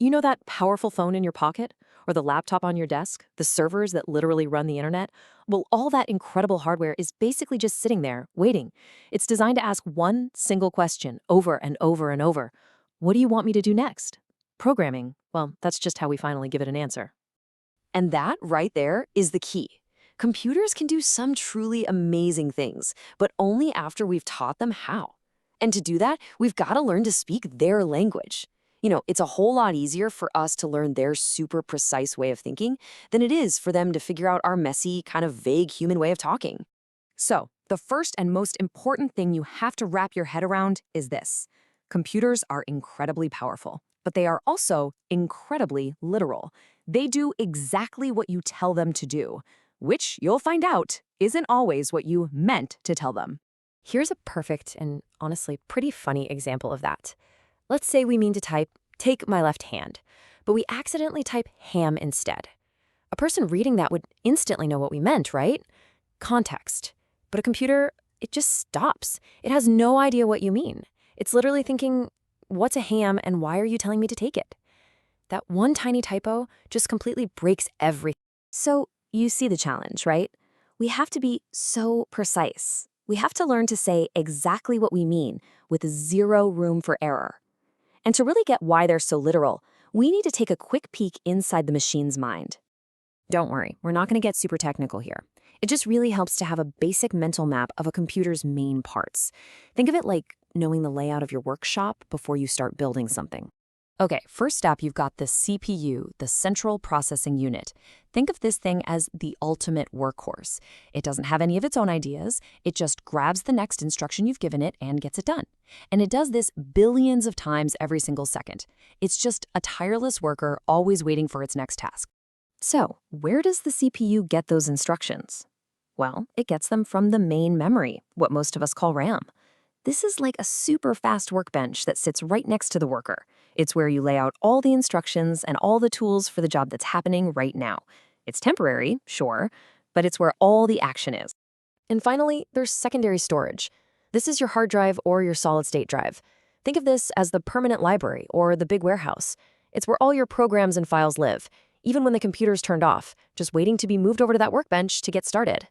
You know that powerful phone in your pocket? Or the laptop on your desk? The servers that literally run the internet? Well, all that incredible hardware is basically just sitting there, waiting. It's designed to ask one single question over and over and over. What do you want me to do next? Programming, well, that's just how we finally give it an answer. And that right there is the key. Computers can do some truly amazing things, but only after we've taught them how. And to do that, we've got to learn to speak their language. It's a whole lot easier for us to learn their super precise way of thinking than it is for them to figure out our messy, kind of vague human way of talking. So, the first and most important thing you have to wrap your head around is this. Computers are incredibly powerful, but they are also incredibly literal. They do exactly what you tell them to do, which you'll find out isn't always what you meant to tell them. Here's a perfect and honestly pretty funny example of that. Let's say we mean to type, take my left hand, but we accidentally type ham instead. A person reading that would instantly know what we meant, right? Context. But a computer, it just stops. It has no idea what you mean. It's literally thinking, what's a ham and why are you telling me to take it? That one tiny typo just completely breaks everything. So you see the challenge, right? We have to be so precise. We have to learn to say exactly what we mean with zero room for error. And to really get why they're so literal, we need to take a quick peek inside the machine's mind. Don't worry, we're not going to get super technical here. It just really helps to have a basic mental map of a computer's main parts. Think of it like knowing the layout of your workshop before you start building something. Okay, first up, you've got the CPU, the Central Processing Unit. Think of this thing as the ultimate workhorse. It doesn't have any of its own ideas. It just grabs the next instruction you've given it and gets it done. And it does this billions of times every single second. It's just a tireless worker always waiting for its next task. So, where does the CPU get those instructions? Well, it gets them from the main memory, what most of us call RAM. This is like a super fast workbench that sits right next to the worker. It's where you lay out all the instructions and all the tools for the job that's happening right now. It's temporary, sure, but it's where all the action is. And finally, there's secondary storage. This is your hard drive or your solid-state drive. Think of this as the permanent library or the big warehouse. It's where all your programs and files live, even when the computer's turned off, just waiting to be moved over to that workbench to get started.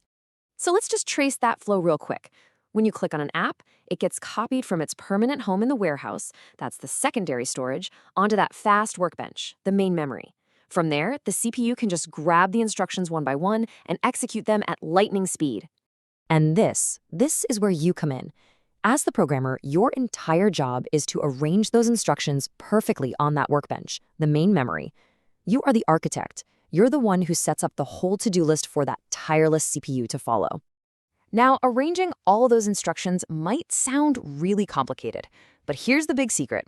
So let's just trace that flow real quick. When you click on an app, it gets copied from its permanent home in the warehouse, that's the secondary storage, onto that fast workbench, the main memory. From there, the CPU can just grab the instructions one by one and execute them at lightning speed. And this is where you come in. As the programmer, your entire job is to arrange those instructions perfectly on that workbench, the main memory. You are the architect. You're the one who sets up the whole to-do list for that tireless CPU to follow. Now, arranging all those instructions might sound really complicated, but here's the big secret.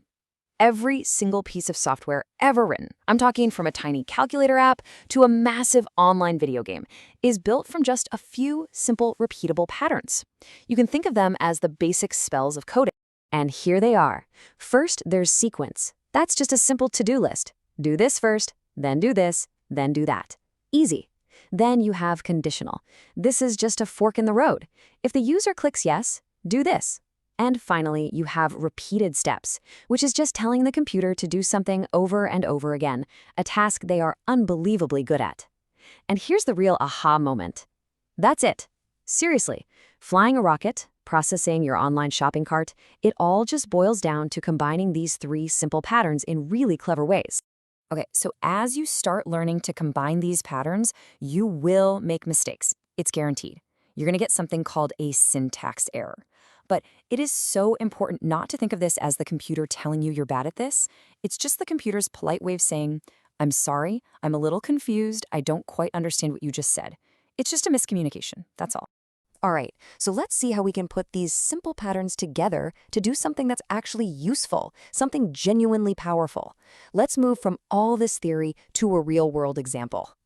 Every single piece of software ever written, I'm talking from a tiny calculator app to a massive online video game, is built from just a few simple, repeatable patterns. You can think of them as the basic spells of coding. And here they are. First, there's sequence. That's just a simple to-do list. Do this first, then do this, then do that. Easy. Then you have conditional. This is just a fork in the road. If the user clicks yes, do this. And finally, you have repeated steps, which is just telling the computer to do something over and over again, a task they are unbelievably good at. And here's the real aha moment. That's it. Seriously, flying a rocket, processing your online shopping cart, it all just boils down to combining these three simple patterns in really clever ways. Okay, so as you start learning to combine these patterns, you will make mistakes. It's guaranteed. You're going to get something called a syntax error. But it is so important not to think of this as the computer telling you you're bad at this. It's just the computer's polite way of saying, I'm sorry, I'm a little confused, I don't quite understand what you just said. It's just a miscommunication, that's all. All right, so let's see how we can put these simple patterns together to do something that's actually useful, something genuinely powerful. Let's move from all this theory to a real-world example.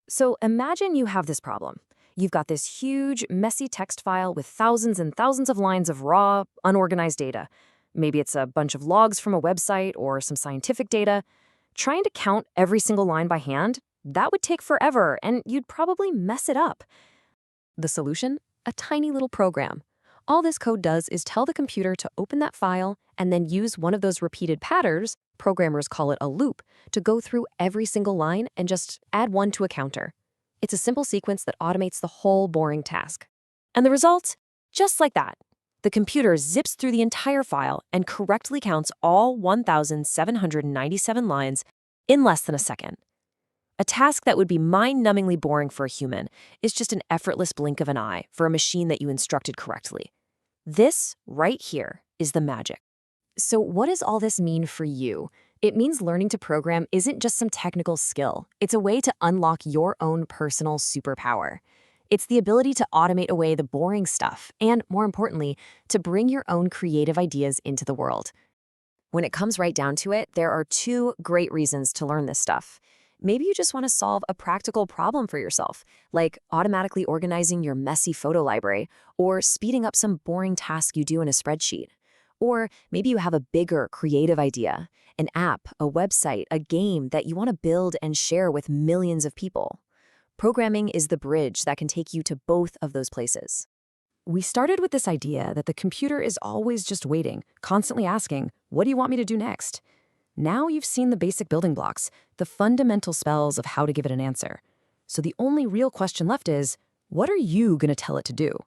So imagine you have this problem. You've got this huge, messy text file with thousands and thousands of lines of raw, unorganized data. Maybe it's a bunch of logs from a website or some scientific data. Trying to count every single line by hand, that would take forever, and you'd probably mess it up. The solution? A tiny little program. All this code does is tell the computer to open that file and then use one of those repeated patterns, programmers call it a loop, to go through every single line and just add one to a counter. It's a simple sequence that automates the whole boring task. And the result? Just like that. The computer zips through the entire file and correctly counts all 1,797 lines in less than a second. A task that would be mind-numbingly boring for a human is just an effortless blink of an eye for a machine that you instructed correctly. This, right here, is the magic. So what does all this mean for you? It means learning to program isn't just some technical skill. It's a way to unlock your own personal superpower. It's the ability to automate away the boring stuff and, more importantly, to bring your own creative ideas into the world. When it comes right down to it, there are two great reasons to learn this stuff. Maybe you just want to solve a practical problem for yourself, like automatically organizing your messy photo library or speeding up some boring task you do in a spreadsheet. Or maybe you have a bigger creative idea, an app, a website, a game that you want to build and share with millions of people. Programming is the bridge that can take you to both of those places. We started with this idea that the computer is always just waiting, constantly asking, what do you want me to do next? Now you've seen the basic building blocks, the fundamental spells of how to give it an answer. So the only real question left is, what are you going to tell it to do?